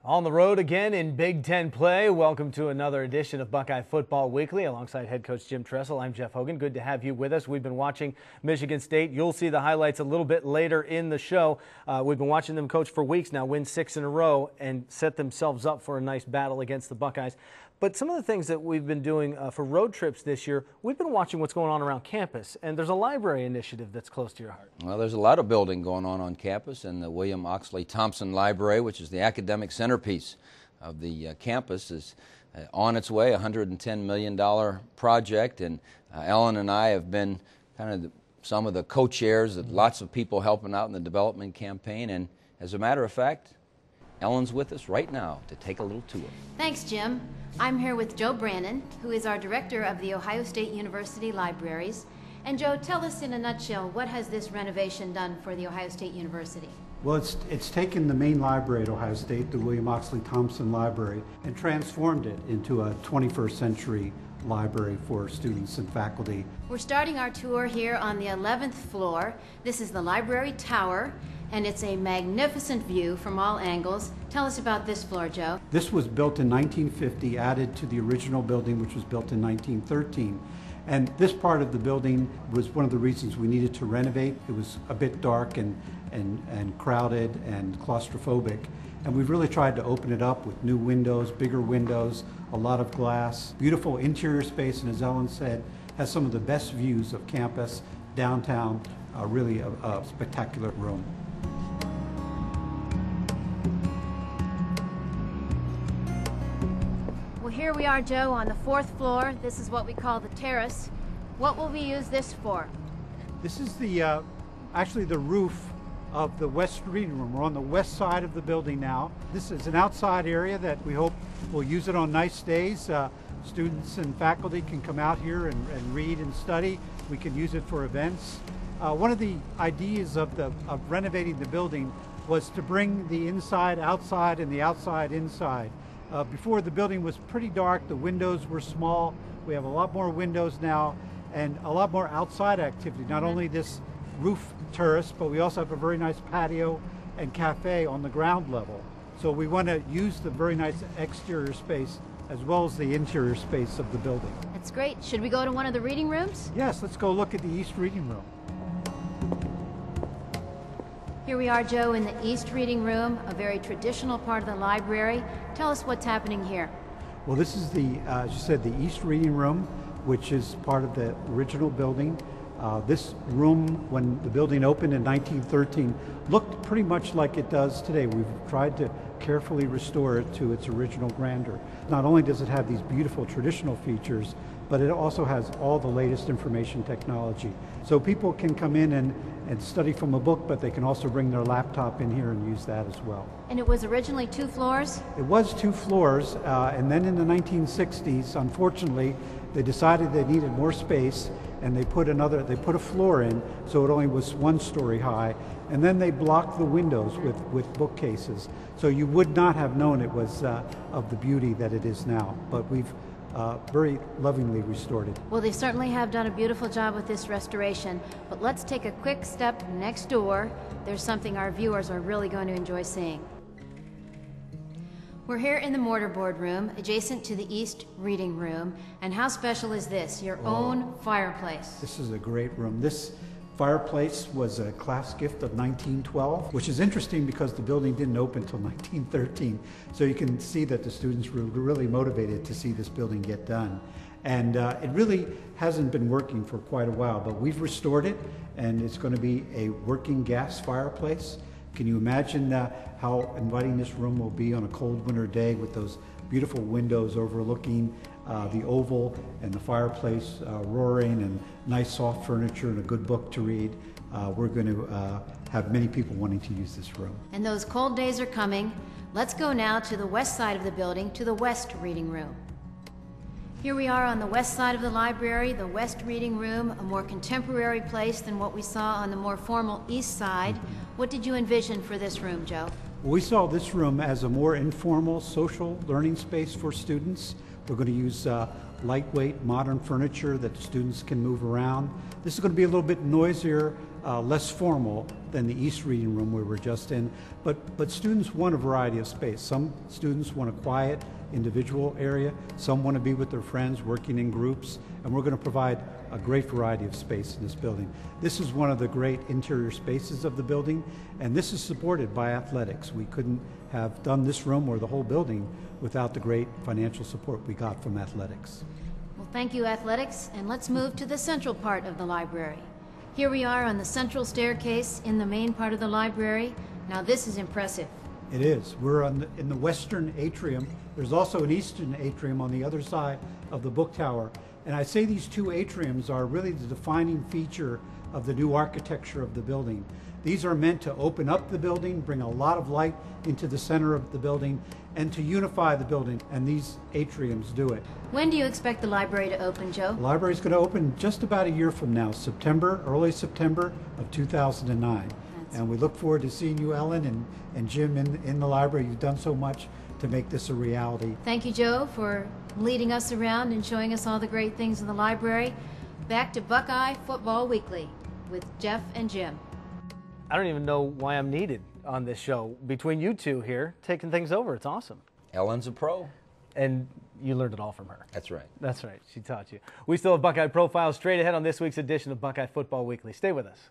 On the road again in Big Ten play. Welcome to another edition of Buckeye Football Weekly. Alongside head coach Jim Tressel, I'm Jeff Hogan. Good to have you with us. We've been watching Michigan State. You'll see the highlights a little bit later in the show. We've been watching them coach for weeks now, win 6 in a row, and set themselves up for a nice battle against the Buckeyes. But some of the things that we've been doing for road trips this year, we've been watching what's going on around campus, and there's a library initiative that's close to your heart. Well, there's a lot of building going on campus, and the William Oxley Thompson Library, which is the academic centerpiece of the campus, is on its way, a $110 million project, and Ellen and I have been kind of some of the co-chairs, lots of people helping out in the development campaign, and as a matter of fact, Ellen's with us right now to take a little tour. Thanks, Jim. I'm here with Joe Brannon, who is our director of the Ohio State University Libraries. And Joe, tell us in a nutshell, what has this renovation done for the Ohio State University? Well, it's taken the main library at Ohio State, the William Oxley Thompson Library, and transformed it into a 21st century library for students and faculty. We're starting our tour here on the 11th floor. This is the library tower, and it's a magnificent view from all angles. Tell us about this floor, Joe. This was built in 1950, added to the original building, which was built in 1913. And this part of the building was one of the reasons we needed to renovate. It was a bit dark and crowded and claustrophobic. And we've really tried to open it up with new windows, bigger windows, a lot of glass, beautiful interior space, and as Ellen said, has some of the best views of campus, downtown, really a spectacular room. Well, here we are, Joe, on the 4th floor. This is what we call the terrace. What will we use this for? This is the actually the roof of the West Reading Room. We're on the west side of the building now. This is an outside area that we hope will use it on nice days. Students and faculty can come out here and read and study. We can use it for events. One of the ideas of renovating the building was to bring the inside outside and the outside inside. Before, the building was pretty dark, the windows were small. We have a lot more windows now and a lot more outside activity. Not only this roof terrace, but we also have a very nice patio and cafe on the ground level. So we want to use the very nice exterior space as well as the interior space of the building. That's great. Should we go to one of the reading rooms? Yes, let's go look at the East Reading Room. Here we are, Joe, in the East Reading Room, a very traditional part of the library. Tell us what's happening here. Well, this is as you said, the East Reading Room, which is part of the original building. This room, when the building opened in 1913, looked pretty much like it does today. We've tried to carefully restore it to its original grandeur. Not only does it have these beautiful traditional features, but it also has all the latest information technology. So people can come in and study from a book, but they can also bring their laptop in here and use that as well. And it was originally 2 floors? It was 2 floors, and then in the 1960s, unfortunately, they decided they needed more space, and they put a floor in, so it only was 1 story high, and then they blocked the windows with bookcases. So you would not have known it was of the beauty that it is now, but we've very lovingly restored it. Well, they certainly have done a beautiful job with this restoration, but let's take a quick step next door. There's something our viewers are really going to enjoy seeing. We're here in the mortarboard room, adjacent to the East Reading Room, and how special is this? Your own fireplace. This is a great room. This fireplace was a class gift of 1912, which is interesting because the building didn't open until 1913. So you can see that the students were really motivated to see this building get done. And it really hasn't been working for quite a while, but we've restored it, and it's going to be a working gas fireplace. Can you imagine how inviting this room will be on a cold winter day with those beautiful windows overlooking the oval and the fireplace roaring and nice soft furniture and a good book to read? We're going to have many people wanting to use this room. And those cold days are coming. Let's go now to the west side of the building, to the West Reading Room. Here we are on the west side of the library, the West Reading Room, a more contemporary place than what we saw on the more formal east side. What did you envision for this room, Joe? We saw this room as a more informal social learning space for students. We're going to use lightweight, modern furniture that the students can move around. This is going to be a little bit noisier less formal than the East Reading Room we were just in, but students want a variety of space. Some students want a quiet, individual area. Some want to be with their friends, working in groups, and we're going to provide a great variety of space in this building. This is one of the great interior spaces of the building, and this is supported by athletics. We couldn't have done this room or the whole building without the great financial support we got from athletics. Well, thank you, athletics, and let's move to the central part of the library. Here we are on the central staircase in the main part of the library. Now this is impressive. It is. We're in the western atrium. There's also an eastern atrium on the other side of the book tower. And I say these two atriums are really the defining feature of the new architecture of the building. These are meant to open up the building, bring a lot of light into the center of the building, and to unify the building, and these atriums do it. When do you expect the library to open, Joe? The library is going to open just about a year from now, early September of 2009. And we look forward to seeing you, Ellen, and Jim in the library. You've done so much to make this a reality. Thank you, Joe, for leading us around and showing us all the great things in the library. Back to Buckeye Football Weekly with Jeff and Jim. I don't even know why I'm needed on this show. Between you two here, taking things over, it's awesome. Ellen's a pro. And you learned it all from her. That's right. That's right. She taught you. We still have Buckeye Profiles straight ahead on this week's edition of Buckeye Football Weekly. Stay with us.